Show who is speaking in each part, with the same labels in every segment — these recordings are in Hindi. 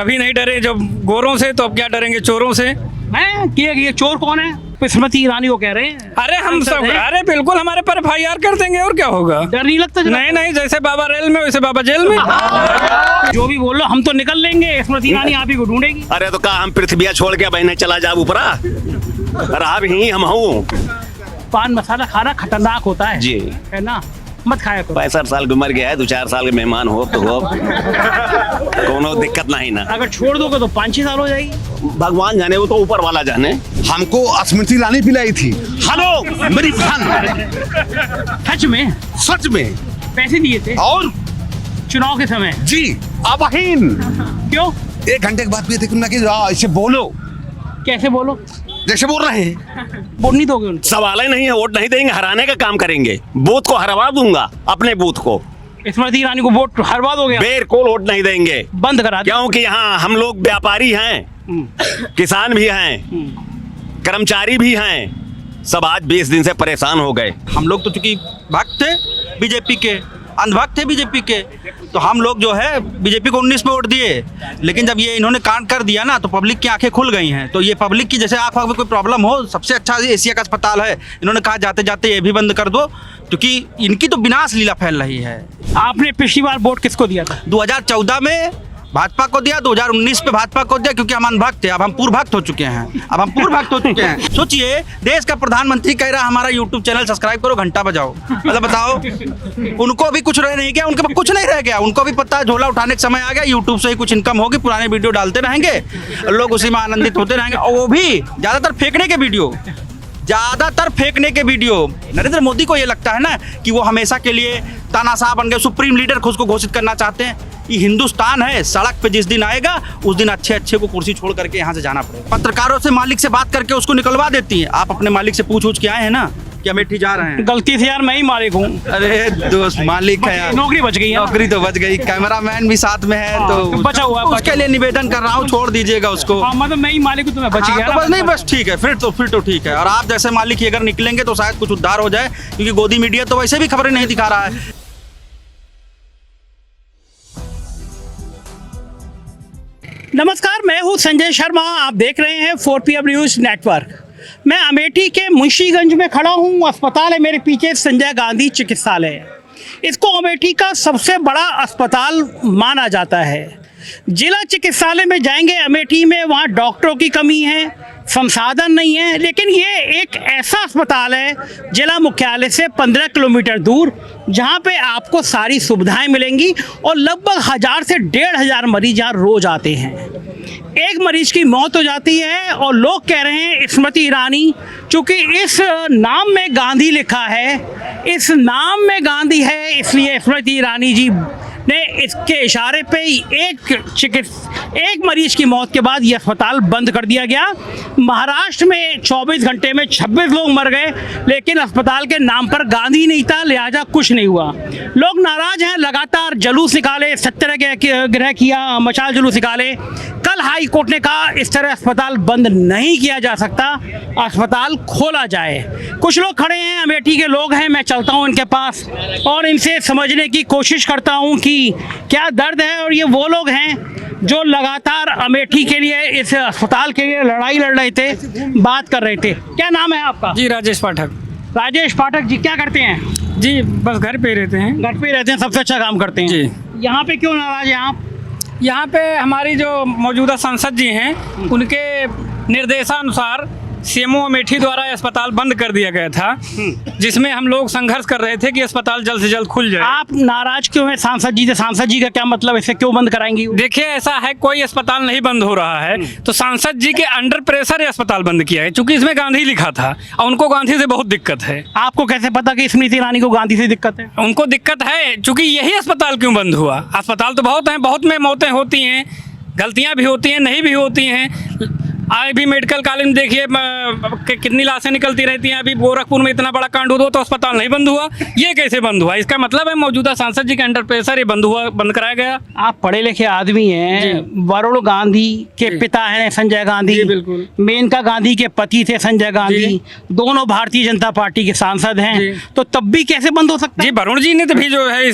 Speaker 1: कभी नहीं डरे जब गोरों से, तो अब क्या डरेंगे चोरों से।
Speaker 2: हैं कि ये चोर कौन है? स्मृति ईरानी को कह रहे हैं।
Speaker 1: अरे हम सब, अरे बिल्कुल हमारे पर FIR कर देंगे, और क्या होगा।
Speaker 2: डर नहीं लगता?
Speaker 1: नहीं नहीं, जैसे बाबा रेल में वैसे बाबा जेल में।
Speaker 2: जो भी बोल लो, हम तो निकल लेंगे, स्मृति ईरानी आप ही को ढूंढेगी।
Speaker 3: अरे तो कहा हम पृथ्वी छोड़ के बहने चला जा ऊपरा, रहा भी हम हूँ।
Speaker 2: पान मसाला खाना खतरनाक होता है
Speaker 3: जी,
Speaker 2: है ना, मत खाया करो।
Speaker 3: 65 साल की उम्र गया है, 2-4 साल के मेहमान हो तो हो, कोनो दिक्कत नहीं ना।
Speaker 2: अगर छोड़ दोगे तो 5-6 साल हो जाएगी।
Speaker 3: भगवान जाने, वो तो ऊपर वाला जाने।
Speaker 4: हमको स्मृति ईरानी पिलाई थी। हेलो मेरी बहन,
Speaker 2: सच में?
Speaker 4: सच में
Speaker 2: पैसे दिए थे?
Speaker 4: और
Speaker 2: चुनाव के समय?
Speaker 4: जी अबहीन
Speaker 2: क्यों?
Speaker 4: 1 घंटे के बाद भी देखना कि ऐसे बोलो,
Speaker 2: कैसे बोलो?
Speaker 4: जैसे बोल रहे हैं।
Speaker 2: वोट नहीं दोगे उनको?
Speaker 3: सवाल ही नहीं है, वोट नहीं देंगे, हराने का काम करेंगे। बूथ को हरवा दूंगा, अपने बूथ को।
Speaker 2: स्मृति ईरानी को वोट हरवा दोगे?
Speaker 3: बिल्कुल वोट नहीं देंगे,
Speaker 2: बंद करा दो।
Speaker 3: क्योंकि यहाँ हम लोग व्यापारी हैं, किसान भी हैं, कर्मचारी भी हैं, सब आज 20 दिन से परेशान हो गए।
Speaker 5: हम लोग तो चूंकि भक्त थे बीजेपी के, अंधभक्त थे बीजेपी के, तो हम लोग जो है बीजेपी को 19 में वोट दिए। लेकिन जब ये इन्होंने कांड कर दिया ना, तो पब्लिक की आंखें खुल गई हैं। तो ये पब्लिक की जैसे आँख में कोई प्रॉब्लम हो, सबसे अच्छा एशिया का अस्पताल है, इन्होंने कहा जाते जाते ये भी बंद कर दो, क्योंकि इनकी तो विनाश लीला फैल रही है।
Speaker 2: आपने पिछली बार वोट किसको दिया था?
Speaker 5: 2014 में भाजपा को दिया, 2019 पे भाजपा को दिया, क्योंकि हम अनभक्त थे। अब हम पूर्व भक्त हो चुके हैं, अब हम पूर्व भक्त हो चुके हैं। सोचिए, देश का प्रधानमंत्री कह रहा है हमारा यूट्यूब चैनल सब्सक्राइब करो, घंटा बजाओ। मतलब बताओ, उनको भी कुछ रह नहीं गया, उनके पास कुछ नहीं रह गया। उनको भी पता है झोला उठाने का समय आ गया, यूट्यूब से ही कुछ इनकम होगी, पुराने वीडियो डालते रहेंगे, लोग उसी में आनंदित होते रहेंगे। और वो भी ज़्यादातर फेंकने के वीडियो, ज़्यादातर फेंकने के वीडियो। नरेंद्र मोदी को ये लगता है ना कि वो हमेशा के लिए तानाशाह बन गए, सुप्रीम लीडर खुद को घोषित करना चाहते हैं। ये हिंदुस्तान है, सड़क पे जिस दिन आएगा उस दिन अच्छे अच्छे को कुर्सी छोड़ करके यहाँ से जाना पड़ेगा। पत्रकारों से मालिक से बात करके उसको निकलवा देती हैं। आप अपने मालिक से पूछ के आए हैं ना कि अमेठी जा रहे हैं?
Speaker 2: गलती से यार मैं ही मालिक हूँ।
Speaker 5: अरे दोस्त, मालिक है यार,
Speaker 2: नौकरी बच गई है।
Speaker 5: नौकरी तो बच गई, कैमरामैन भी साथ में है, तो
Speaker 2: बचा हुआ है,
Speaker 5: उसके लिए निवेदन कर रहा हूँ, छोड़ दीजिएगा उसको।
Speaker 2: मतलब मैं ही मालिक हूँ, तुम्हें बच
Speaker 5: हाँ,
Speaker 2: गया
Speaker 5: तो
Speaker 2: ना?
Speaker 5: बस नहीं, बस ठीक है, फिर तो ठीक है। और आप जैसे मालिक ही अगर निकलेंगे तो शायद कुछ उद्धार हो जाए, क्योंकि गोदी मीडिया तो वैसे भी खबरें नहीं दिखा रहा है।
Speaker 2: नमस्कार, मैं हूँ संजय शर्मा, आप देख रहे हैं 4PM न्यूज़ नेटवर्क। मैं अमेठी के मुंशीगंज में खड़ा हूँ। अस्पताल है मेरे पीछे, संजय गांधी चिकित्सालय। इसको अमेठी का सबसे बड़ा अस्पताल माना जाता है। जिला चिकित्सालय में जाएंगे अमेठी में, वहाँ डॉक्टरों की कमी है, संसाधन नहीं है। लेकिन ये एक ऐसा अस्पताल है जिला मुख्यालय से 15 किलोमीटर दूर, जहाँ पे आपको सारी सुविधाएं मिलेंगी और लगभग 1000 से 1500 मरीज यहाँ रोज आते हैं। एक मरीज की मौत हो जाती है और लोग कह रहे हैं स्मृति ईरानी, चूँकि इस नाम में गांधी लिखा है, इस नाम में गांधी है, इसलिए स्मृति ईरानी जी ने इसके इशारे पे एक मरीज की मौत के बाद ये अस्पताल बंद कर दिया गया। महाराष्ट्र में 24 घंटे में 26 लोग मर गए, लेकिन अस्पताल के नाम पर गांधी नहीं था, लिहाजा कुछ नहीं हुआ। लोग नाराज हैं, लगातार जुलूस निकाले, सत्याग्रह किया, मशाल जुलूस निकाले। कल हाई कोर्ट ने कहा इस तरह अस्पताल बंद नहीं किया जा सकता, अस्पताल खोला जाए। कुछ लोग खड़े हैं, अमेठी के लोग हैं, मैं चलता हूं इनके पास और इनसे समझने की कोशिश करता हूं कि क्या दर्द है। और ये वो लोग हैं जो लगातार अमेठी के लिए, इस अस्पताल के लिए लड़ाई लड़ रहे थे, बात कर रहे थे। क्या नाम है आपका?
Speaker 1: जी राजेश पाठक।
Speaker 2: राजेश पाठक जी, क्या करते हैं?
Speaker 1: जी बस घर पे रहते हैं।
Speaker 2: घर पे रहते हैं, सबसे अच्छा काम करते हैं
Speaker 1: जी।
Speaker 2: यहाँ पे क्यों नाराज हैं आप?
Speaker 1: यहाँ पे हमारी जो मौजूदा सांसद जी हैं, उनके निर्देशानुसार सीएमओ अमेठी द्वारा अस्पताल बंद कर दिया गया था, जिसमें हम लोग संघर्ष कर रहे थे कि अस्पताल जल्द से जल्द खुल जाए।
Speaker 2: आप नाराज क्यों हैं सांसद जी से? सांसद जी का क्या मतलब, इसे क्यों बंद कराएंगी?
Speaker 1: देखिए, ऐसा है, कोई अस्पताल नहीं बंद हो रहा है, तो सांसद जी के अंडर प्रेशर ये अस्पताल बंद किया है, क्योंकि इसमें गांधी लिखा था और उनको गांधी से बहुत दिक्कत है।
Speaker 2: आपको कैसे पता कि स्मृति ईरानी को गांधी से दिक्कत है?
Speaker 1: उनको दिक्कत है, क्योंकि यही अस्पताल क्यों बंद हुआ? अस्पताल तो बहुत हैं, बहुत में मौतें होती हैं, गलतियां भी होती हैं, नहीं भी होती हैं। अभी मेडिकल कॉलेज में देखिए कितनी लाशें निकलती रहती हैं। अभी गोरखपुर में इतना बड़ा कांड हुआ तो अस्पताल नहीं बंद हुआ, ये कैसे बंद हुआ? इसका मतलब है मौजूदा सांसद जी के अंडर प्रेशर ये बंद कराया गया।
Speaker 2: आप पढ़े लिखे आदमी हैं। वरुण गांधी के पिता हैं संजय गांधी,
Speaker 1: जी, बिल्कुल।
Speaker 2: मेनका गांधी के पति थे संजय गांधी, दोनों भारतीय जनता पार्टी के सांसद हैं,
Speaker 1: जी।
Speaker 2: तो तब भी कैसे बंद हो सकता
Speaker 1: जी,
Speaker 2: है?
Speaker 1: वरुण जी ने तो भी जो है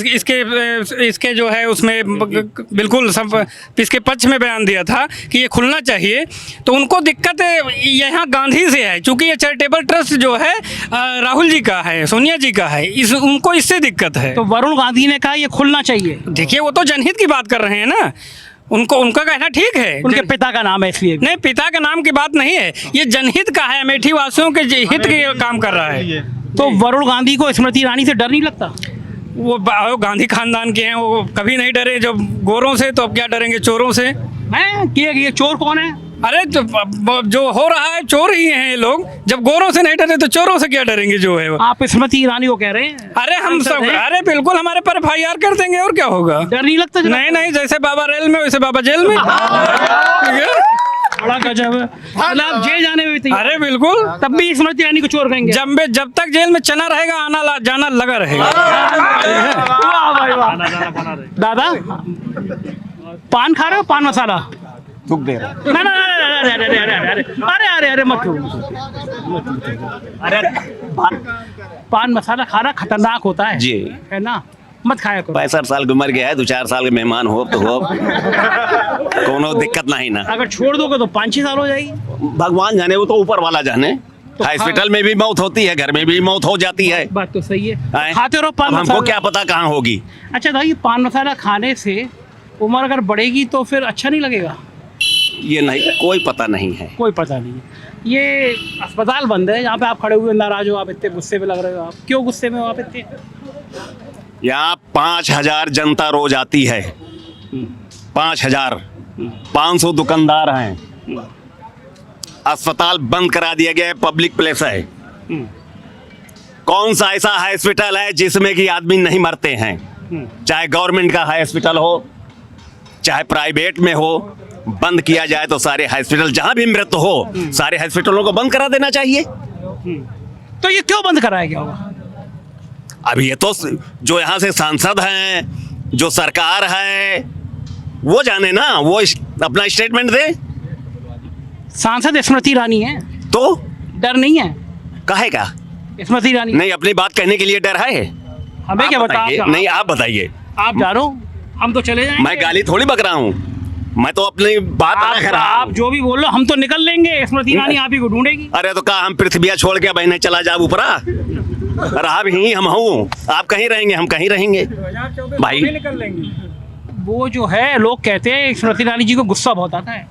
Speaker 1: इसके जो है उसमें बिल्कुल सब इसके पक्ष में बयान दिया था कि ये खुलना चाहिए। तो उनको दिक्कत यहाँ गांधी से है, क्योंकि ये चैरिटेबल ट्रस्ट जो है राहुल जी का है, सोनिया जी का है, उनको इससे दिक्कत है।
Speaker 2: तो वरुण गांधी ने कहा ये खुलना चाहिए।
Speaker 1: देखिए वो तो जनहित की बात कर रहे हैं ना, उनका कहना ठीक है।
Speaker 2: उनके पिता का नाम है इसलिए।
Speaker 1: नहीं, पिता का नाम की बात नहीं है, ये जनहित का है, अमेठी वासियों के हित के काम कर रहा है।
Speaker 2: तो वरुण गांधी को स्मृति ईरानी से डर नहीं लगता?
Speaker 1: वो गांधी खानदान के हैं, वो कभी नहीं डरे जब गोरों से, तो अब क्या डरेंगे चोरों से?
Speaker 2: हैं कि ये चोर कौन है?
Speaker 1: अरे जो हो रहा है चोर ही हैं ये लोग। जब गोरों से नहीं डरे तो चोरों से क्या डरेंगे जो है वो?
Speaker 2: आप स्मृति ईरानी को कह रहे हैं?
Speaker 1: अरे हम सब, अरे बिल्कुल हमारे पर FIR कर देंगे और क्या होगा?
Speaker 2: डर नहीं लगता?
Speaker 1: नहीं नहीं, जैसे बाबा रेल में वैसे बाबा जेल में। ठीक है?
Speaker 2: बड़ा गजब है। मतलब आप जेल जाने में भी तैयार?
Speaker 1: अरे बिल्कुल,
Speaker 2: तब भी स्मृति ईरानी को चोर कहेंगे?
Speaker 1: जब तक जेल में चना रहेगा आना जाना लगा रहेगा।
Speaker 2: वाह भाई वाह। दादा पान खा रहे हो? पान मसाला
Speaker 4: थूक दे रहा
Speaker 2: ना ना अरे अरे अरे अरे अरे अरे अरे अरे मत अरे पान मसाला खाना खतरनाक होता है
Speaker 3: जी।
Speaker 2: है ना, मत खाया करो।
Speaker 3: 65 साल की उम्र गया है, 2-4 साल के मेहमान हो तो हो, कोनो दिक्कत नहीं ना।
Speaker 2: अगर छोड़ दोगे तो 5-6 साल हो जाएगी।
Speaker 3: भगवान जाने, वो तो ऊपर वाला जाने। हॉस्पिटल में भी मौत होती है, घर में भी मौत हो जाती है।
Speaker 2: बात तो सही है।
Speaker 3: आए?
Speaker 2: खाते रहो पान
Speaker 3: अब हमको
Speaker 2: मसाला।
Speaker 3: क्या पता कहाँ होगी।
Speaker 2: अच्छा था, ये पान मसाला खाने से उम्र अगर बढ़ेगी तो फिर अच्छा नहीं लगेगा?
Speaker 3: ये नहीं, कोई पता नहीं है।
Speaker 2: कोई पता नहीं है। ये अस्पताल बंद है, यहाँ पे आप खड़े हुए नाराज हो, आप इतने गुस्से में लग रहे हो। आप क्यों गुस्से में हो आप इतने?
Speaker 3: यहाँ 5000 जनता रोज आती है, 5000, 500 दुकानदार हैं। अस्पताल बंद करा दिया गया है, पब्लिक प्लेस है। कौन सा ऐसा हॉस्पिटल है जिसमें कि आदमी नहीं मरते हैं? चाहे गवर्नमेंट का हॉस्पिटल हो चाहे प्राइवेट में हो, बंद किया जाए तो सारे हॉस्पिटल जहां भी मृत्यु हो, सारे हॉस्पिटलों को बंद करा देना चाहिए।
Speaker 2: तो ये क्यों बंद कराया गया होगा?
Speaker 3: अब ये तो जो यहाँ से सांसद हैं, जो सरकार है, वो जाने ना, वो अपना स्टेटमेंट दे।
Speaker 2: सांसद स्मृति ईरानी है
Speaker 3: तो
Speaker 2: डर नहीं है?
Speaker 3: काहे का
Speaker 2: स्मृति ईरानी
Speaker 3: नहीं, अपनी बात कहने के लिए डर है।
Speaker 2: हमें क्या
Speaker 3: आप
Speaker 2: बता?
Speaker 3: बताइए। नहीं, आप बताइए।
Speaker 2: आप जानो, हम तो चले जाएंगे।
Speaker 3: मैं गाली थोड़ी बक रहा हूँ, मैं तो अपनी बात रख रहा
Speaker 2: आप
Speaker 3: हूँ।
Speaker 2: जो भी बोल लो, हम तो निकल लेंगे। स्मृति ईरानी आप ही को ढूंढेगी।
Speaker 3: अरे तो कहा हम पृथ्वी छोड़ के बहने चला जाओ ऊपरा, रहा भी हम हूँ, आप कहीं रहेंगे हम कहीं रहेंगे भाई।
Speaker 1: निकल लेंगे।
Speaker 2: वो जो है, लोग कहते हैं स्मृति ईरानी जी को गुस्सा बहुत आता है।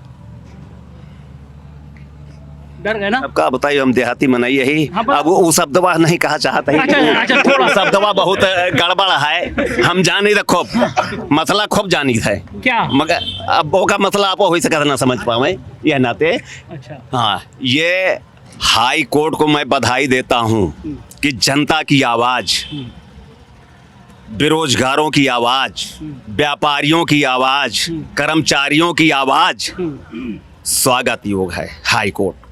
Speaker 2: डर गए ना?
Speaker 3: अब का बताइए, हम देहाती मनाइए ही।
Speaker 2: हाँ, पर-
Speaker 3: अब वो शब्दवा नहीं कहा चाहता है।
Speaker 2: अच्छा, थोड़ा-
Speaker 3: शब्दवा बहुत गड़बड़ है, हम जानी खूब मसला खूब जानी है
Speaker 2: क्या?
Speaker 3: मगर अब वो का मसला आप हो सकता ना समझ पावे यह नाते।
Speaker 2: अच्छा,
Speaker 3: हाँ, ये हाई कोर्ट को मैं बधाई देता हूँ कि जनता की आवाज, बेरोजगारों की आवाज, व्यापारियों की आवाज, कर्मचारियों की आवाज स्वागत योग है। हाई कोर्ट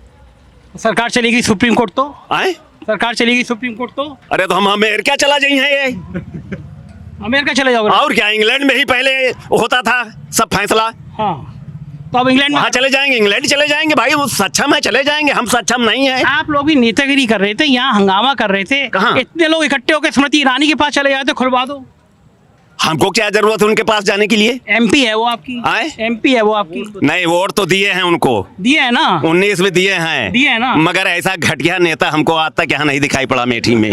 Speaker 2: सरकार चलेगी सुप्रीम कोर्ट तो?
Speaker 3: आए?
Speaker 2: सरकार चलेगी सुप्रीम कोर्ट तो?
Speaker 3: अरे तो हम अमेरिका चला जाइए हैं ये।
Speaker 2: अमेरिका चले जाओगे?
Speaker 3: और क्या, इंग्लैंड में ही पहले होता था सब फैसला।
Speaker 2: हाँ, तो अब इंग्लैंड में
Speaker 3: वहाँ चले जाएंगे, इंग्लैंड चले जाएंगे भाई, वो सक्षम है चले जाएंगे, हम सक्षम नहीं है।
Speaker 2: आप लोग भी नेतागिरी कर रहे थे, यहाँ हंगामा कर रहे थे।
Speaker 3: कहाँ?
Speaker 2: इतने लोग इकट्ठे होकर स्मृति ईरानी के पास चले जाते, खुलवा दो।
Speaker 3: हमको क्या जरूरत है उनके पास जाने के लिए?
Speaker 2: एमपी है वो आपकी?
Speaker 3: आए?
Speaker 2: एमपी है वो आपकी?
Speaker 3: नहीं, वोट तो दिए हैं उनको,
Speaker 2: दिए है ना?
Speaker 3: 19 में दिए हैं।
Speaker 2: दिए हैं ना?
Speaker 3: मगर ऐसा घटिया नेता हमको आज तक यहाँ नहीं दिखाई पड़ा अमेठी में।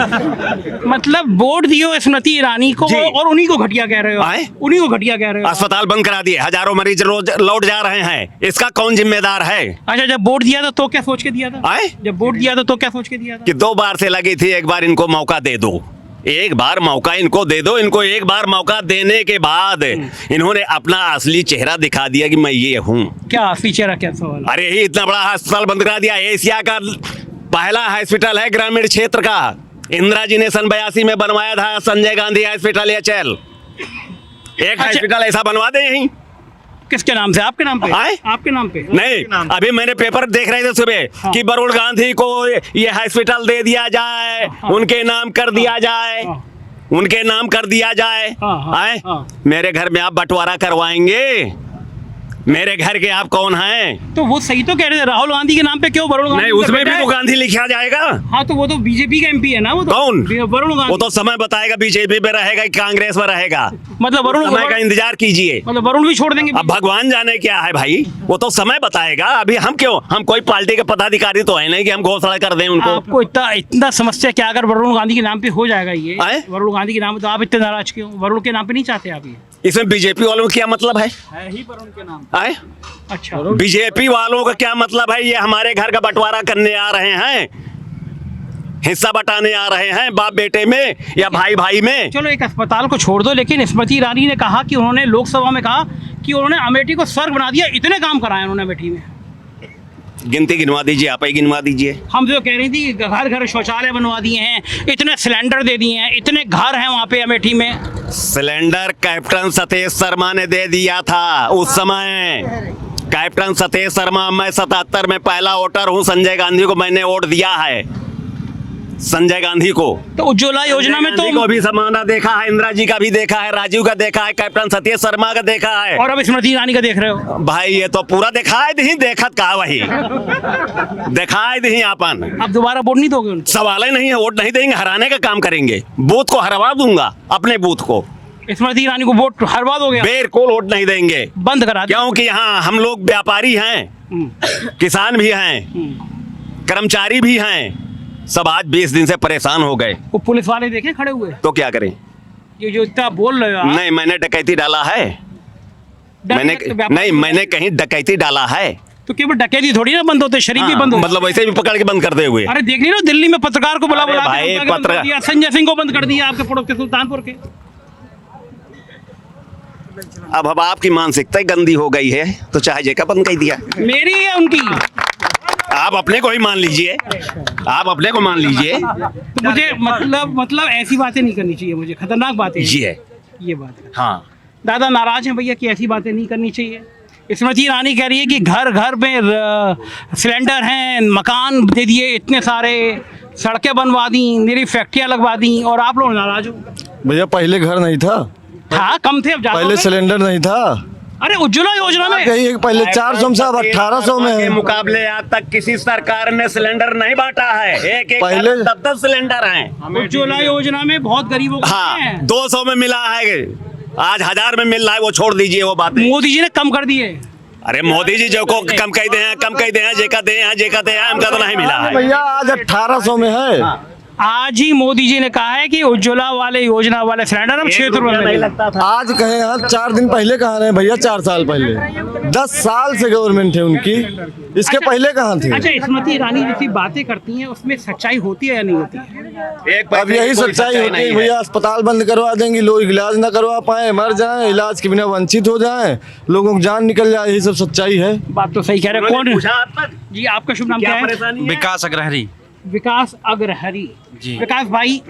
Speaker 2: मतलब वोट दियो स्मृति ईरानी को
Speaker 3: जी।
Speaker 2: और उन्हीं को घटिया कह रहे हो?
Speaker 3: आए?
Speaker 2: उन्हीं को घटिया कह रहे हो?
Speaker 3: अस्पताल बंद करा दिए, हजारों मरीज रोज लौट जा रहे हैं, इसका कौन जिम्मेदार है?
Speaker 2: अच्छा, जब वोट दिया था तो क्या सोच के दिया था?
Speaker 3: आए?
Speaker 2: जब वोट दिया था तो क्या सोच के दिया था?
Speaker 3: कि 2 बार से लगी थी, एक बार इनको मौका दे दो, एक बार मौका इनको दे दो। इनको एक बार मौका देने के बाद इन्होंने अपना असली चेहरा दिखा दिया कि मैं ये हूँ।
Speaker 2: क्या असली चेहरा, क्या सवाल?
Speaker 3: अरे ही इतना बड़ा अस्पताल बंद करा दिया, एशिया का पहला हॉस्पिटल है ग्रामीण क्षेत्र का। इंदिरा जी ने सन 82 में बनवाया था संजय गांधी हॉस्पिटल, HL। एक हॉस्पिटल ऐसा बनवा दे यहीं।
Speaker 2: किसके नाम से? आपके नाम पे?
Speaker 3: आए?
Speaker 2: आपके नाम पे?
Speaker 3: नहीं, अभी मैंने पेपर देख रहे थे सुबह कि वरुण गांधी को ये हॉस्पिटल दे दिया जाए, उनके नाम कर दिया जाए, उनके नाम कर दिया जाए। आए? मेरे घर में आप बंटवारा करवाएंगे? मेरे घर के आप कौन हैं?
Speaker 2: तो वो सही तो कह रहे थे, राहुल गांधी के नाम पे क्यों वरुण गांधी?
Speaker 3: नहीं, उसमें भी तो गांधी लिखा जाएगा।
Speaker 2: हाँ, तो वो तो बीजेपी का एमपी है ना, वो तो
Speaker 3: कौन?
Speaker 2: वरुण गांधी।
Speaker 3: वो तो समय बताएगा बीजेपी में रहेगा कि कांग्रेस में रहेगा।
Speaker 2: मतलब वरुण
Speaker 3: समय का इंतजार कीजिए।
Speaker 2: मतलब वरुण भी छोड़ देंगे?
Speaker 3: अब भगवान जाने क्या है भाई, वो तो समय बताएगा। अभी हम क्यों, हम कोई पार्टी के पदाधिकारी तो है नहीं कि हम घोषणा कर दें उनको।
Speaker 2: आपको इतना समस्या क्या अगर वरुण गांधी के नाम पे हो जाएगा ये?
Speaker 3: आए?
Speaker 2: वरुण गांधी के नाम पे तो आप इतने नाराज क्यों? वरुण के नाम पे नहीं चाहते आप ये?
Speaker 3: इसमें बीजेपी वालों का क्या मतलब है?
Speaker 2: ही वरुण के नाम।
Speaker 3: आए?
Speaker 2: अच्छा,
Speaker 3: बीजेपी वालों का क्या मतलब है? ये हमारे घर का बंटवारा करने आ रहे हैं, हिस्सा बटाने आ रहे हैं, बाप बेटे में या भाई भाई में।
Speaker 2: चलो एक अस्पताल को छोड़ दो, लेकिन स्मृति ईरानी ने कहा कि उन्होंने लोकसभा में कहा कि उन्होंने अमेठी को स्वर्ग बना दिया, इतने काम कराए उन्होंने अमेठी में।
Speaker 3: गिनती गिनवा दीजिए, आप ही गिनवा दीजिए।
Speaker 2: हम जो कह रही थी घर घर शौचालय बनवा दिए हैं, इतने सिलेंडर दे दिए हैं, इतने घर हैं वहाँ पे अमेठी में।
Speaker 3: सिलेंडर कैप्टन सतीश शर्मा ने दे दिया था उस समय। कैप्टन सतीश शर्मा, मैं 77 में पहला वोटर हूँ, संजय गांधी को मैंने वोट दिया है, संजय गांधी को।
Speaker 2: तो उज्ज्वला योजना में तो
Speaker 3: को भी समाना देखा है, इंदिरा जी का भी देखा है, राजीव का देखा है, कैप्टन सतीश शर्मा का देखा है,
Speaker 2: और अब स्मृति ईरानी का देख रहे हो
Speaker 3: भाई। ये तो पूरा दिखाई दी, देखत का वही दिखाई दी अपन।
Speaker 2: अब दोबारा वोट नहीं दोगे उनको?
Speaker 3: सवाल ही नहीं है, वोट नहीं देंगे, हराने का काम करेंगे, बूथ को हरवा दूंगा, अपने बूथ को।
Speaker 2: स्मृति ईरानी को वोट हरवा दोगे?
Speaker 3: बिल्कुल वोट नहीं देंगे,
Speaker 2: बंद करा दो।
Speaker 3: क्योंकि यहाँ हम लोग व्यापारी हैं, किसान भी हैं, कर्मचारी भी हैं, सब आज 20 दिन से परेशान हो गए।
Speaker 2: वो पुलिस वाले देखे खड़े हुए,
Speaker 3: तो क्या करें?
Speaker 2: ये जो इतना बोल रहे हो आप,
Speaker 3: नहीं, मैंने डकैती डाला है, मैंने नहीं, मैंने कहीं डकैती डाला है।
Speaker 2: तो केवल डकैती थोड़ी ना बंद होते, शरीफ भी बंद होते।
Speaker 3: मतलब वैसे भी पकड़ के बंद करते हुए।
Speaker 2: अरे देख ली ना, दिल्ली में पत्रकार को बुला
Speaker 3: अरे
Speaker 2: बुला
Speaker 3: भाई,
Speaker 2: के बंद कर दिया, संजय सिंह को बंद कर दिया आपके पड़ोस के सुल्तानपुर के।
Speaker 3: अब आपकी मानसिकता गंदी हो गई है, तो चाहे जेका बंद कर दिया।
Speaker 2: मेरी है उनकी?
Speaker 3: आप अपने को ही मान लीजिए, आप अपने को मान लीजिए।
Speaker 2: तो मुझे मतलब ऐसी बातें नहीं करनी चाहिए, मुझे खतरनाक बातें
Speaker 3: जी है,
Speaker 2: ये बात है।
Speaker 3: हाँ,
Speaker 2: दादा नाराज हैं भैया कि ऐसी बातें नहीं करनी चाहिए। स्मृति ईरानी कह रही है कि घर घर में सिलेंडर हैं, मकान दे दिए इतने सारे, सड़कें बनवा दी, मेरी फैक्ट्रियां लगवा दी, और आप लोग नाराज हो।
Speaker 6: भैया पहले घर नहीं था,
Speaker 2: हाँ कम थे, अब ज्यादा
Speaker 6: पहले
Speaker 2: हो गए।
Speaker 6: सिलेंडर नहीं था।
Speaker 2: अरे उज्ज्वला योजना में
Speaker 6: कहीं एक पहले 400 से अब 1800 में
Speaker 3: के
Speaker 6: है।
Speaker 3: मुकाबले आज तक किसी सरकार ने सिलेंडर नहीं बांटा है। एक
Speaker 6: पहले
Speaker 3: 10 सिलेंडर हैं।
Speaker 2: उज्ज्वला योजना में बहुत गरीबों को
Speaker 3: हाँ,
Speaker 2: हैं।
Speaker 3: 200 में मिला है, आज 1000 में मिल रहा है, वो छोड़ दीजिए वो बातें।
Speaker 2: मोदी जी ने कम कर दिए।
Speaker 3: अरे मोदी जी जो को कम कहते हैं, कम कहते हैं, जेका दे हैं, जेका दे हैं, हमका तो नहीं मिला है।
Speaker 6: भैया आज 1800 में है।
Speaker 2: आज ही मोदी जी ने कहा है कि उज्ज्वला वाले योजना वाले सिलेंडर अब 6 रुपए में
Speaker 3: लगता था।
Speaker 6: आज कहे यहाँ 4 दिन पहले कहाँ रहे भैया, 4 साल पहले। 10 साल से गवर्नमेंट है उनकी, इसके पहले कहाँ थे?
Speaker 2: अच्छा, स्मृति ईरानी जैसी बातें करती हैं, उसमें सच्चाई होती है या नहीं होती है?
Speaker 6: अब यही सच्चाई होती है भैया, अस्पताल बंद करवा देंगे, लोग इलाज ना करवा पाए, मर जाएं, इलाज के बिना वंचित हो जाएं, लोगों की जान निकल जाए, यही सब सच्चाई है।
Speaker 2: बात तो सही कह रहे हैं। कौन
Speaker 3: पूछा आप तक?
Speaker 2: जी, आपका शुभ नाम क्या है?
Speaker 3: परेशानी है?
Speaker 5: विकास अग्रहरी।
Speaker 2: विकास अग्रहरी
Speaker 5: जी।
Speaker 2: विकास भाई,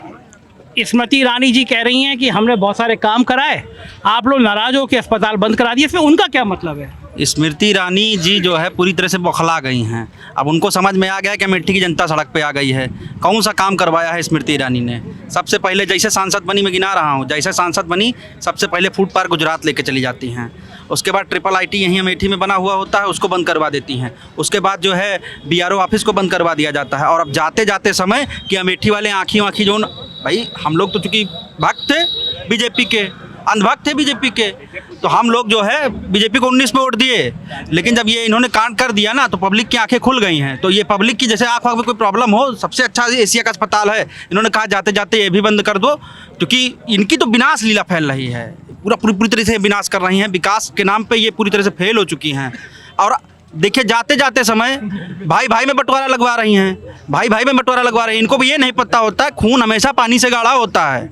Speaker 2: स्मृति ईरानी जी कह रही हैं कि हमने बहुत सारे काम कराए, आप लोग नाराज हो कि अस्पताल बंद करा दिए, इसमें उनका क्या मतलब है?
Speaker 5: स्मृति ईरानी जी जो है पूरी तरह से बौखला गई हैं। अब उनको समझ में आ गया कि अमेठी की जनता सड़क पे आ गई है। कौन सा काम करवाया है स्मृति ईरानी ने? सबसे पहले जैसे सांसद बनी, मैं गिना रहा हूँ, जैसे सांसद बनी सबसे पहले फूड पार्क गुजरात लेके चली जाती हैं। उसके बाद ट्रिपल आईटी यहीं अमेठी में बना हुआ होता है, उसको बंद करवा देती हैं। उसके बाद जो है बीआरओ ऑफिस को बंद करवा दिया जाता है। और अब जाते जाते समय कि अमेठी वाले आँखी जो भाई, हम लोग तो चूँकि भक्त थे बीजेपी के, अंधभक्त थे बीजेपी के, तो हम लोग जो है बीजेपी को 19 में वोट दिए। लेकिन जब ये इन्होंने कांड कर दिया ना, तो पब्लिक की आंखें खुल गई हैं। तो ये पब्लिक की जैसे आँख में कोई प्रॉब्लम हो, सबसे अच्छा एशिया का अस्पताल है, इन्होंने कहा जाते जाते ये भी बंद कर दो, क्योंकि इनकी तो विनाश लीला फैल रही है, पूरी तरह से विनाश कर रही हैं। विकास के नाम पर ये पूरी तरह से फेल हो चुकी हैं। और देखिए जाते जाते समय भाई भाई में बंटवारा लगवा रही हैं, भाई भाई में बंटवारा लगवा रही हैं। इनको भी ये नहीं पता होता है खून हमेशा पानी से गाढ़ा होता है,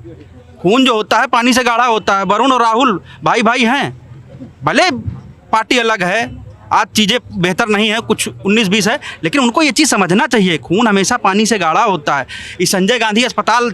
Speaker 5: खून जो होता है पानी से गाढ़ा होता है। वरुण और राहुल भाई भाई हैं, भले पार्टी अलग है, आज चीज़ें बेहतर नहीं है, कुछ 19-20 है, लेकिन उनको ये चीज़ समझना चाहिए, खून हमेशा पानी से गाढ़ा होता है। इस संजय गांधी अस्पताल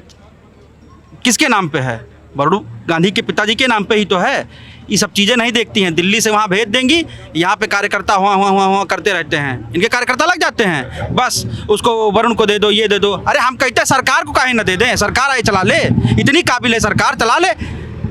Speaker 5: किसके नाम पे है? वरुण गांधी के पिताजी के नाम पे ही तो है। ये सब चीज़ें नहीं देखती हैं। दिल्ली से वहाँ भेज देंगी, यहाँ पे कार्यकर्ता हुआ करते रहते हैं। इनके कार्यकर्ता लग जाते हैं, बस उसको वरुण को दे दो, ये दे दो। अरे हम कहते हैं सरकार को काहे ना दे दें, सरकार आए चला ले, इतनी काबिल है सरकार, चला ले।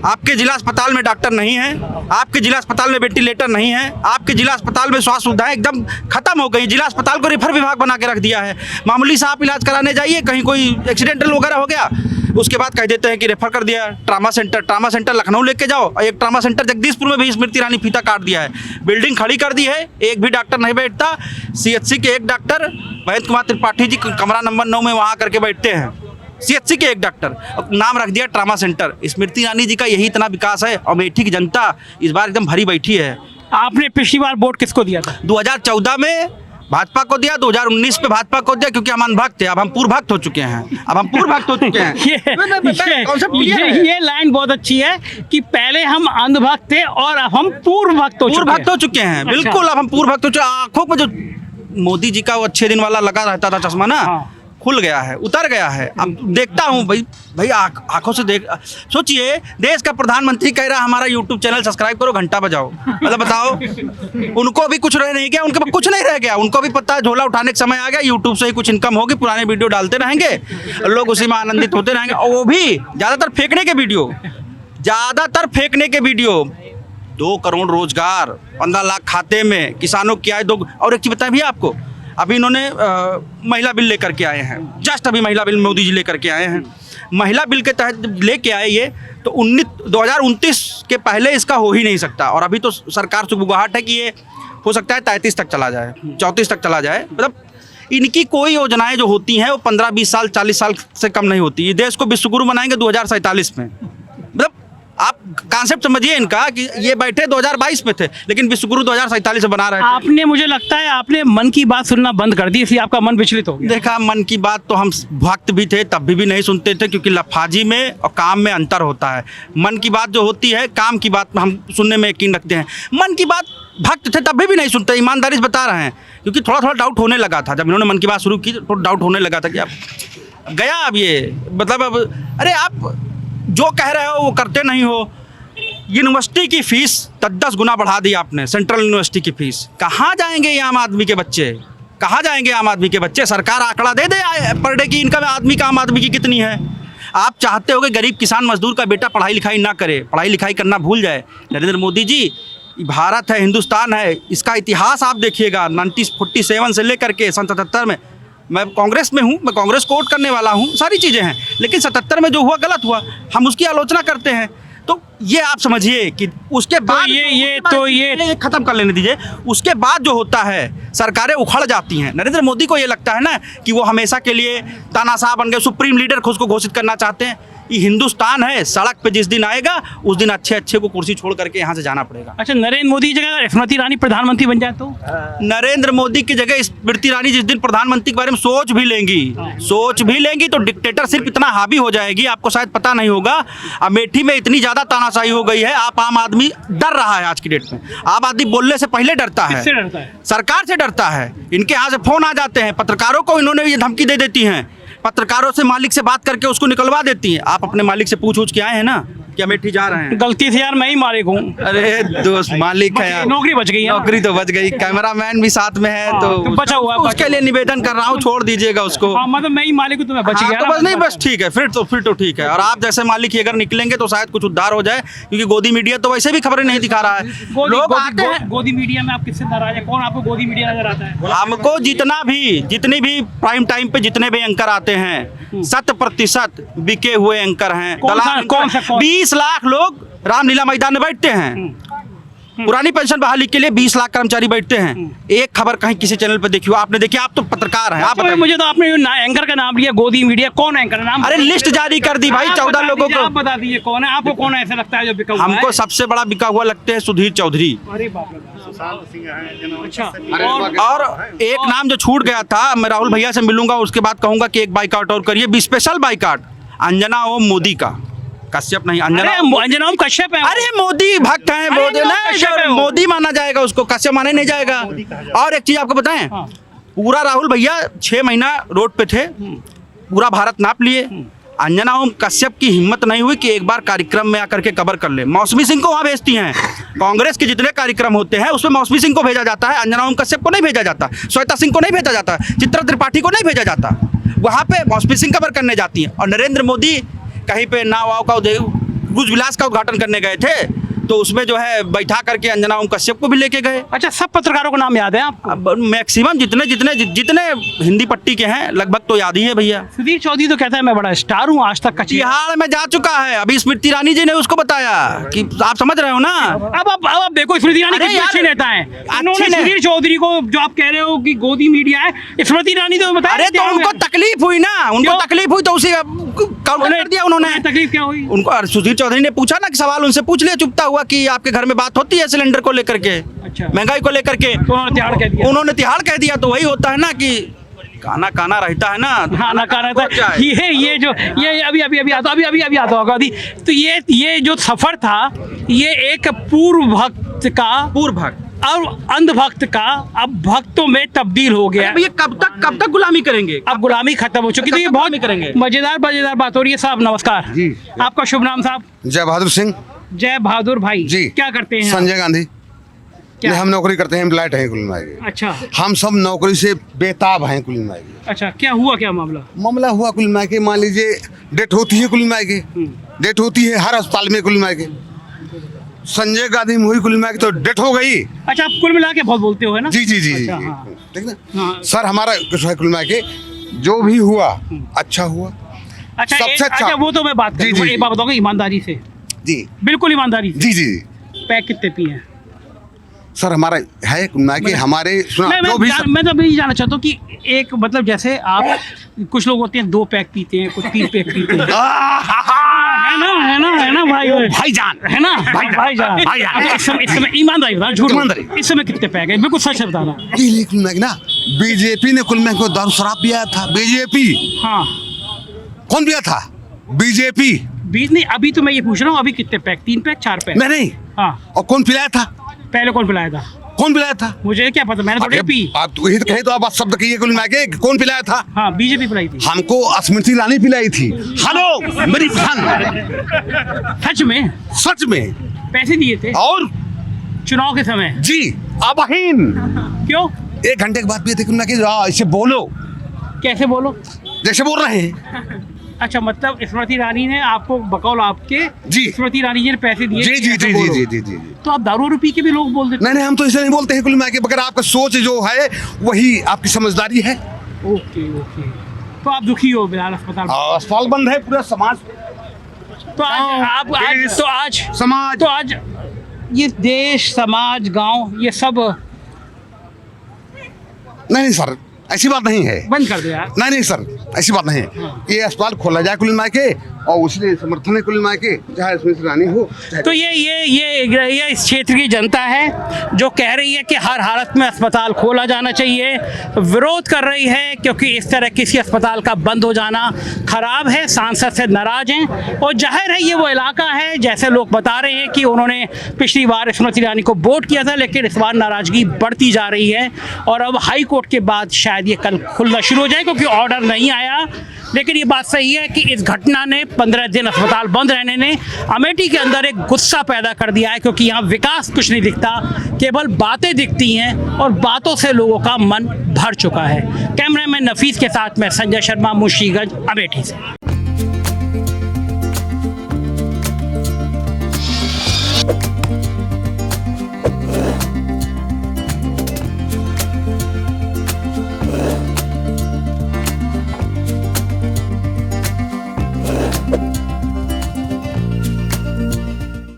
Speaker 5: आपके जिला अस्पताल में डॉक्टर नहीं है, आपके जिला अस्पताल में वेंटिलेटर नहीं है, आपके जिला अस्पताल में स्वास्थ्य सुविधाएं एकदम खत्म हो गई। जिला अस्पताल को रेफर विभाग बना के रख दिया है। मामूली सा आप इलाज कराने जाइए, कहीं कोई एक्सीडेंटल वगैरह हो गया, उसके बाद कह देते हैं कि रेफर कर दिया ट्रामा सेंटर लखनऊ लेके जाओ। और एक ट्रामा सेंटर जगदीशपुर में भी स्मृति ईरानी फीता काट दिया है, बिल्डिंग खड़ी कर दी है, एक भी डॉक्टर नहीं बैठता। CHC के एक डॉक्टर महेंद्र कुमार त्रिपाठी जी कमरा नंबर 9 में वहाँ करके बैठते हैं, CHC के एक डॉक्टर, नाम रख दिया ट्रामा सेंटर। स्मृति ईरानी जी का यही इतना विकास है। और अमेठी की जनता इस बार एकदम भरी बैठी है।
Speaker 2: आपने पिछली बार वोट किसको दिया था?
Speaker 5: 2014 में भाजपा को दिया, 2019 में भाजपा को दिया, क्योंकि हम अनभक्त थे। अब हम पूर्व भक्त हो चुके हैं,
Speaker 2: ये लाइन बहुत अच्छी है कि पहले हम अंधभक्त थे और अब हम पूर्व भक्त हो
Speaker 5: चुके हैं। बिल्कुल, अब हम पूर्व भक्त हो चुके हैं। आंखों पर जो मोदी जी का वो अच्छे दिन वाला लगा रहता था चश्मा ना, खुल गया है, उतर गया है। अब देखता हूँ भाई आंखों से देख। सोचिए, देश का प्रधानमंत्री कह रहा है हमारा यूट्यूब चैनल सब्सक्राइब करो, घंटा बजाओ। मतलब बताओ, उनको भी कुछ रह नहीं गया, उनके पास कुछ नहीं रह गया। उनको भी पता है झोला उठाने का समय आ गया, यूट्यूब से ही कुछ इनकम होगी, पुराने वीडियो डालते रहेंगे, लोग उसी में आनंदित होते रहेंगे। और वो भी ज़्यादातर फेंकने के वीडियो 2 करोड़ रोजगार, 15 लाख खाते में, किसानों की आय 2। और एक चीज़ बताएं भैया आपको, अभी इन्होंने महिला बिल लेकर के आए हैं, जस्ट अभी महिला बिल मोदी जी लेकर के आए हैं। महिला बिल के तहत लेके आए ये, तो 2029 के पहले इसका हो ही नहीं सकता। और अभी तो सरकार से गुहाट है कि ये हो सकता है 33 तक चला जाए, 34 तक चला जाए। मतलब इनकी कोई योजनाएं जो होती हैं वो 15-20 साल 40 साल से कम नहीं होती। ये देश को विश्वगुरु बनाएंगे 2047 में। मतलब आप कॉन्सेप्ट समझिए इनका कि ये बैठे 2022 में थे, लेकिन विश्वगुरु 2047 से बना रहे थे।
Speaker 2: आपने, मुझे लगता है आपने मन की बात सुनना बंद कर दी, इसलिए आपका मन विचलित हो गया।
Speaker 5: देखा, मन की बात तो हम भक्त भी थे तब भी नहीं सुनते थे, क्योंकि लफाजी में और काम में अंतर होता है। मन की बात जो होती है, काम की बात हम सुनने में यकीन रखते हैं। मन की बात भक्त थे तब भी नहीं सुनते, ईमानदारी से बता रहे हैं। क्योंकि थोड़ा डाउट होने लगा था जब इन्होंने मन की बात शुरू की, तो डाउट होने लगा था कि अब गया, अब ये मतलब अब अरे आप जो कह रहे हो वो करते नहीं हो। यूनिवर्सिटी की फीस 10 गुना बढ़ा दी आपने, सेंट्रल यूनिवर्सिटी की फीस। कहाँ जाएंगे ये आम आदमी के बच्चे, कहाँ जाएंगे आम आदमी के बच्चे? सरकार आंकड़ा दे दे पर डे की इनकम आदमी का, आम आदमी की कितनी है। आप चाहते हो कि गरीब किसान मजदूर का बेटा पढ़ाई लिखाई ना करे, पढ़ाई लिखाई करना भूल जाए। नरेंद्र मोदी जी, भारत है, हिंदुस्तान है, इसका इतिहास आप देखिएगा। 1947 से लेकर के सन 77 में, मैं कांग्रेस में हूँ, मैं कांग्रेस को वोट करने वाला हूँ, सारी चीज़ें हैं, लेकिन 77 में जो हुआ गलत हुआ, हम उसकी आलोचना करते हैं। तो ये आप समझिए कि उसके बाद ये खत्म कर लेने दीजिए। उसके बाद जो होता है, सरकारें उखड़ जाती हैं। नरेंद्र मोदी को ये लगता है ना कि वो हमेशा के लिए तानाशाह बन गए, सुप्रीम लीडर खुद को घोषित करना चाहते हैं। ये हिंदुस्तान है, सड़क पे जिस दिन आएगा उस दिन अच्छे को कुर्सी छोड़ करके यहाँ से जाना पड़ेगा।
Speaker 2: अच्छा, नरेंद्र मोदी की जगह स्मृति ईरानी प्रधानमंत्री बन जाए तो?
Speaker 5: नरेंद्र मोदी की जगह स्मृति ईरानी जिस दिन प्रधानमंत्री के बारे में सोच भी लेंगी तो डिक्टेटरशिप इतना हावी हो जाएगी, आपको शायद पता नहीं होगा। अमेठी में इतनी ज्यादा तानाशाही हो गई है, आप आम आदमी डर रहा है। आज की डेट में आम आदमी बोलने से पहले डरता है, सरकार से डरता है। इनके यहाँ से फोन आ जाते हैं, पत्रकारों को इन्होंने ये धमकी दे देती हैं, पत्रकारों से मालिक से बात करके उसको निकलवा देती हैं। आप अपने मालिक से पूछ के आए हैं ना कि अमेठी जा रहे हैं?
Speaker 2: गलती से यार मैं ही मालिक हूँ।
Speaker 5: अरे दोस्त, मालिक है यार,
Speaker 2: नौकरी बच गई,
Speaker 5: नौकरी तो बच गई, कैमरामैन भी साथ में है, तो
Speaker 2: बचा हुआ
Speaker 5: उसके लिए निवेदन कर रहा हूँ, छोड़ दीजिएगा उसको।
Speaker 2: मतलब मैं ही मालिक हूँ तो मैं बच गया।
Speaker 5: तो बस नहीं, बस ठीक है, फिर तो ठीक है। और आप जैसे मालिक ही अगर निकलेंगे तो शायद कुछ उद्धार हो जाए, क्योंकि गोदी मीडिया तो वैसे भी खबरें नहीं दिखा रहा है। लोग आते हैं
Speaker 2: गोदी मीडिया में, आप किससे नाराज है? कौन आपको गोदी मीडिया नजर आता है?
Speaker 5: हमको जितनी भी प्राइम टाइम पे जितने भी एंकर आते हैं, 100% बिके हुए एंकर हैं। 20 लाख लोग रामलीला मैदान में बैठते हैं। पुरानी पेंशन बहाली के लिए 20 लाख कर्मचारी बैठते हैं। एक खबर कहीं किसी चैनल पर देखी हो आपने? देखिए, आप तो पत्रकार हैं, आप बताइए।
Speaker 2: मुझे तो आपने एंकर का नाम लिया, गोदी मीडिया, कौन एंकर है? नाम,
Speaker 5: अरे लिस्ट जारी कर दी भाई 14 लोगों को।
Speaker 2: आप बता दीजिए कौन है, आपको कौन ऐसा लगता है जो बिका हुआ है?
Speaker 5: हमको सबसे बड़ा बिका हुआ लगते हैं सुधीर चौधरी।
Speaker 2: अरे बाप रे। अच्छा,
Speaker 5: और एक नाम जो छूट गया था, मैं राहुल भैया से मिलूंगा, उसके बाद कहूंगा कि एक बाइकआउट और करिए, स्पेशल बाइकआउट अंजना ओम मोदी का। कश्यप नहीं,
Speaker 2: अंजना ओम कश्यप है।
Speaker 5: अरे मोदी भक्त हैं, मोदी माना जाएगा उसको, कश्यप माने नहीं जाएगा। और एक चीज आपको बताएं, पूरा राहुल भैया 6 महीना रोड पे थे, पूरा भारत नाप लिए, अंजना ओम कश्यप की हिम्मत नहीं हुई कि एक बार कार्यक्रम में आकर के कवर कर ले। मौसमी सिंह को वहाँ भेजती हैं। कांग्रेस के जितने कार्यक्रम होते हैं उसमें मौसमी सिंह को भेजा जाता है, अंजना ओम कश्यप को नहीं भेजा जाता, श्वेता सिंह को नहीं भेजा जाता, चित्रा त्रिपाठी को नहीं भेजा जाता। वहाँ पे मौसमी सिंह कवर करने जाती हैं। और नरेंद्र मोदी कहीं पे नाव वाव का गुज विलास का उद्घाटन करने गए थे तो उसमें जो है बैठा करके अंजना ओम कश्यप को भी लेके गए।
Speaker 2: अच्छा, सब पत्रकारों को नाम याद है आपको?
Speaker 5: अब मैक्सिमम जितने हिंदी पट्टी के हैं लगभग तो याद ही है भैया।
Speaker 2: सुधीर चौधरी तो कहता है मैं बड़ा स्टार हूँ, आज तक कच्ची।
Speaker 5: बिहार में जा चुका है, अभी स्मृति ईरानी जी ने उसको बताया कि आप समझ रहे हो ना।
Speaker 2: अब देखो स्मृति ईरानी
Speaker 5: अरे
Speaker 2: कितनी
Speaker 5: यार,
Speaker 2: अच्छे नेता है। उन्होंने
Speaker 5: अच्छी ने-
Speaker 2: सुधीर चौधरी को जो आप कह रहे हो कि गोदी मीडिया है, स्मृति ईरानी तो बताया।
Speaker 5: अरे तो उनको तकलीफ हुई ना, उनको
Speaker 2: क्यों?
Speaker 5: तकलीफ हुई तो उसी काउंटर कर दिया उन्होंने।
Speaker 2: तकलीफ क्या हुई?
Speaker 5: उनको सुधीर चौधरी ने पूछा ना कि सवाल उनसे पूछ लिया चुपता हुआ कि आपके घर में बात होती है सिलेंडर को लेकर के,
Speaker 2: अच्छा।
Speaker 5: महंगाई को लेकर के।
Speaker 2: तो उन्होंने तिहाड़ कह दिया।
Speaker 5: उन्होंने तिहाड़ कह दिया। तो वही होता है ना कि काना काना रहता है ना।
Speaker 2: हाँ ना कहा
Speaker 5: क्या
Speaker 2: था
Speaker 5: है?
Speaker 2: ये जो ये अभी आता होगा अभी। तो ये जो सफर था ये एक पूर्व भक्त का
Speaker 5: पूर्व भक्त
Speaker 2: और अंधभक्त का अब भक्तों में तब्दील हो गया।
Speaker 5: भैया कब तक गुलामी करेंगे?
Speaker 2: अब गुलामी खत्म हो चुकी। तो ये
Speaker 5: कब
Speaker 2: बहुत
Speaker 5: गुलामी करेंगे?
Speaker 2: मजेदार बात हो रही है। साहब नमस्कार
Speaker 4: जी।
Speaker 2: आपका शुभ नाम साहब?
Speaker 4: जय बहादुर सिंह
Speaker 2: जय बहादुर भाई
Speaker 4: जी।
Speaker 2: क्या करते हैं?
Speaker 4: संजय गांधी।
Speaker 2: क्या?
Speaker 4: हम नौकरी करते हैं, एम्प्लॉयड हैं कुल मिला के।
Speaker 2: अच्छा
Speaker 4: हम सब नौकरी से बेताब हैं कुल मिला के।
Speaker 2: अच्छा, क्या हुआ, क्या मामला?
Speaker 4: मामला हुआ कुल मिला के, मान लीजिए डेट होती है कुल मिला के, डेट होती है हर अस्पताल में कुल मिला के। संजय गांधी में हुई कुल मिला के तो डेट हो गई।
Speaker 2: अच्छा, आप कुल मिला के बहुत बोलते हो है ना?
Speaker 4: जी जी जी जी
Speaker 2: अच्छा, हाँ।
Speaker 4: ठीक ना।
Speaker 2: हाँ।
Speaker 4: सर हमारा कुछ है कुल मिला के जो भी हुआ अच्छा हुआ।
Speaker 2: अच्छा
Speaker 4: सबसे अच्छा-
Speaker 2: अच्छा, वो तो मैं बात
Speaker 4: जी,
Speaker 2: करूँगा।
Speaker 4: जी,
Speaker 2: एक बात बताऊंगा ईमानदारी से,
Speaker 4: जी
Speaker 2: बिल्कुल ईमानदारी से।
Speaker 4: जी जी
Speaker 2: पैक कितने पिए हैं?
Speaker 4: सर हमारा है कुल मिला के हमारे सुना जो भी
Speaker 2: मैं तो ये जानना चाहता हूँ कि एक मतलब जैसे आप कुछ लोग होते हैं 2 पैक पीते हैं, कुछ 3 पैक पीते हैं, है ना भाई
Speaker 4: भाईजान
Speaker 2: है ना भाईजान। अच्छा, इस समय ईमानदारी बताना, झूठ
Speaker 4: ईमानदारी।
Speaker 2: इस समय कितने पैक है? बिल्कुल सच बताना।
Speaker 4: ये कुल मिला के ना बीजेपी ने कुल मिला के दारू शराब पिया था। बीजेपी
Speaker 2: हाँ,
Speaker 4: कौन पिया था? बीजेपी।
Speaker 2: बीच नहीं, अभी तो मैं ये पूछ रहा हूँ अभी कितने पैक? 3 pack 4 pack?
Speaker 4: नहीं
Speaker 2: हाँ,
Speaker 4: और कौन पिलाया था?
Speaker 2: पहले कौन पिलाया था?
Speaker 4: कौन पिलाया था?
Speaker 2: मुझे क्या पता, मैंने थोड़ी पी।
Speaker 4: आप तो यही तो कहे तो आप शब्द कहिए कुल मिला के कौन पिलाया था?
Speaker 2: हाँ, बीजेपी पिलाई थी।
Speaker 4: हमको स्मृति ईरानी पिलाई थी। हेलो मेरी बहन,
Speaker 2: सच में
Speaker 4: सच में।
Speaker 2: पैसे दिए थे
Speaker 4: और
Speaker 2: चुनाव के समय?
Speaker 4: जी अबहीन
Speaker 2: क्यों?
Speaker 4: 1 घंटे के बाद पिए थे कुल मिला के। ऐसे बोलो
Speaker 2: कैसे बोलो?
Speaker 4: जैसे बोल रहे हैं।
Speaker 2: अच्छा, मतलब स्मृति ईरानी ने आपको बकौल आपके
Speaker 4: जी।
Speaker 2: स्मृति ईरानी जी ने पैसे दिए?
Speaker 4: जी जी
Speaker 2: ऐसे
Speaker 4: जी जी
Speaker 2: बोलो।
Speaker 4: जी जी जी।
Speaker 2: तो आप दारू पी के भी लोग बोल देते?
Speaker 4: नहीं हम तो इसे नहीं बोलते हैं कुल मिला के, मगर आपका सोच जो है वही आपकी समझदारी है।
Speaker 2: Okay okay. तो आप दुखी हो बिलाल अस्पताल?
Speaker 4: अस्पताल बंद है, पूरा समाज
Speaker 2: तो आज
Speaker 4: समाज
Speaker 2: तो आज ये देश समाज गांव ये सब
Speaker 4: नहीं सर ऐसी बात नहीं है।
Speaker 2: बंद कर दो यार।
Speaker 4: नहीं सर ऐसी बात नहीं है। ये अस्पताल खोला जाए कुल मिला के और उसने समर्थन है कुल मिला के, चाहे स्मृति ईरानी हो चाहे
Speaker 2: तो ये इस क्षेत्र की जनता है जो कह रही है कि हर हालत में अस्पताल खोला जाना चाहिए, विरोध कर रही है क्योंकि इस तरह किसी अस्पताल का बंद हो जाना खराब है। सांसद से नाराज हैं और जाहिर है ये वो इलाका है जैसे लोग बता रहे हैं कि उन्होंने पिछली बार स्मृति ईरानी को वोट किया था, लेकिन इस बार नाराजगी बढ़ती जा रही है और अब हाई कोर्ट के बाद शायद ये कल खुलना शुरू हो जाए क्योंकि ऑर्डर नहीं आया। लेकिन ये बात सही है कि इस घटना ने 15 दिन अस्पताल बंद रहने ने अमेठी के अंदर एक गुस्सा पैदा कर दिया है क्योंकि यहाँ विकास कुछ नहीं दिखता, केवल बातें दिखती हैं और बातों से लोगों का मन भर चुका है। कैमरामैन नफीस के साथ मैं संजय शर्मा, मुंशीगंज, अमेठी से।